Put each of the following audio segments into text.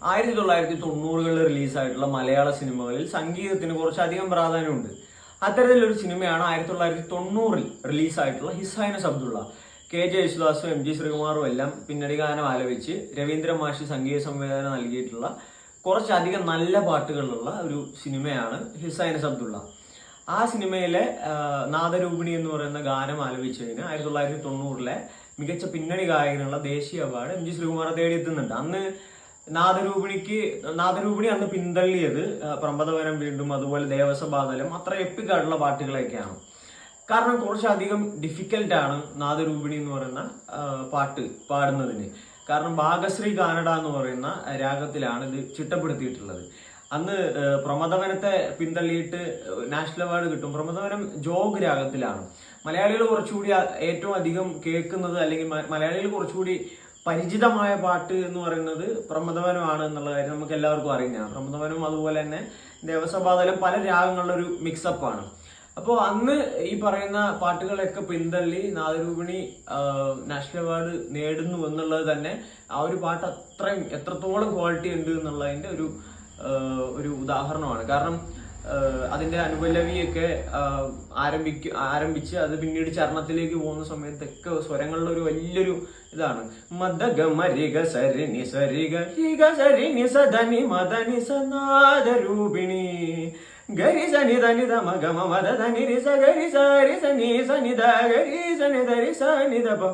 1990-കളിൽ റിലീസായിട്ടുള്ള മലയാള സിനിമകളിൽ സംഗീതത്തിന് കുറച്ചധികം പ്രാധാന്യമുണ്ട്. അത്തരത്തിലൊരു സിനിമയാണ് 1990-ൽ റിലീസായിട്ടുള്ള His Highness Abdullah. K J യേശുദാസും എം ജി ശ്രീകുമാറും എല്ലാം പിന്നണി ഗാനം ആലപിച്ച് രവീന്ദ്ര മാഷി സംഗീത സംവിധാനം നൽകിയിട്ടുള്ള കുറച്ചധികം നല്ല പാട്ടുകളുള്ള ഒരു സിനിമയാണ് ഹിസ് ഹൈനസ് അബ്ദുള്ള. ആ സിനിമയിലെ നാദരൂപിണി എന്ന് പറയുന്ന ഗാനം ആലപിച്ചതിന് 1990-ലെ മികച്ച പിന്നണി ഗായകനുള്ള ദേശീയ അവാർഡ് എം ജി ശ്രീകുമാർ തേടിയെത്തുന്നുണ്ട്. അന്ന് നാദരൂപിണി അന്ന് പിന്തള്ളിയത് പ്രമദവനം വീണ്ടും, അതുപോലെ ദേവസഭാതലം, അത്ര എപ്പിക്കായിട്ടുള്ള പാട്ടുകളൊക്കെയാണ്. കാരണം കുറച്ചധികം ഡിഫിക്കൽട്ടാണ് നാദരൂപിണി എന്ന് പറയുന്ന പാട്ട് പാടുന്നതിന്. കാരണം ഭാഗശ്രീ കാനഡ എന്ന് പറയുന്ന രാഗത്തിലാണ് ഇത് ചിട്ടപ്പെടുത്തിയിട്ടുള്ളത്. അന്ന് പ്രമദവനത്തെ പിന്തള്ളിയിട്ട് നാഷണൽ അവാർഡ് കിട്ടും. പ്രമദവനം ജോഗ് രാഗത്തിലാണ്. മലയാളികൾ കുറച്ചുകൂടി ഏറ്റവും അധികം കേൾക്കുന്നത്, അല്ലെങ്കിൽ മലയാളികൾ കുറച്ചുകൂടി പരിചിതമായ പാട്ട് എന്ന് പറയുന്നത് പ്രമദവനമാണ് എന്നുള്ള കാര്യം നമുക്ക് എല്ലാവർക്കും അറിയുന്നതാണ്. പ്രമദവനം അതുപോലെ തന്നെ ദേവസഭാതലം പല രാഗങ്ങളുടെ ഒരു മിക്സപ്പാണ്. അപ്പോൾ അന്ന് ഈ പറയുന്ന പാട്ടുകളൊക്കെ പിന്തള്ളി നാദരൂപിണി നാഷണൽ അവാർഡ് നേടുന്നു എന്നുള്ളത് തന്നെ ആ ഒരു പാട്ട് എത്രത്തോളം ക്വാളിറ്റി ഉണ്ട് എന്നുള്ളതിന്റെ ഒരു ഉദാഹരണമാണ്. കാരണം അതിന്റെ അനുപല്ലവിയൊക്കെ ആരംഭിച്ച് അത് പിന്നീട് ചരണത്തിലേക്ക് പോകുന്ന സമയത്തൊക്കെ സ്വരങ്ങളുടെ ഒരു വലിയൊരു ഇതാണ്. മദഗമരിഗ സരിനി സരിഗ രിഗ സരിനി സദനി മദനി സനാദരൂപിണി ഗരി സനി ധനി ധ മഗ മദ ധനി രി സ ഗരി സരി സനി സനി ധ ഗരി സനി ധരി സനി ധ പ.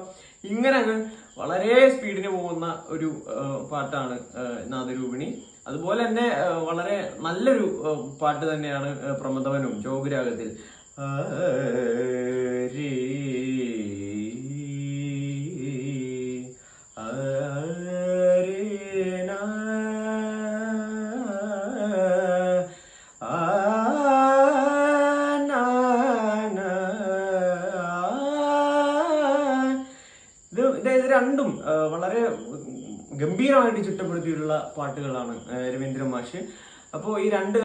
ഇങ്ങനെ അങ്ങ് വളരെ സ്പീഡിന് പോകുന്ന ഒരു പാട്ടാണ് നാദരൂപിണി. അതുപോലെ തന്നെ വളരെ നല്ലൊരു പാട്ട് തന്നെയാണ് പ്രമദവനും ജോഗ് രാഗത്തിൽ. ഇത് രണ്ടും വളരെ ഗംഭീരമായിട്ട് ചിട്ടപ്പെടുത്തിയിട്ടുള്ള പാട്ടുകളാണ് രവീന്ദ്ര മാഷ്. അപ്പോൾ ഈ രണ്ട്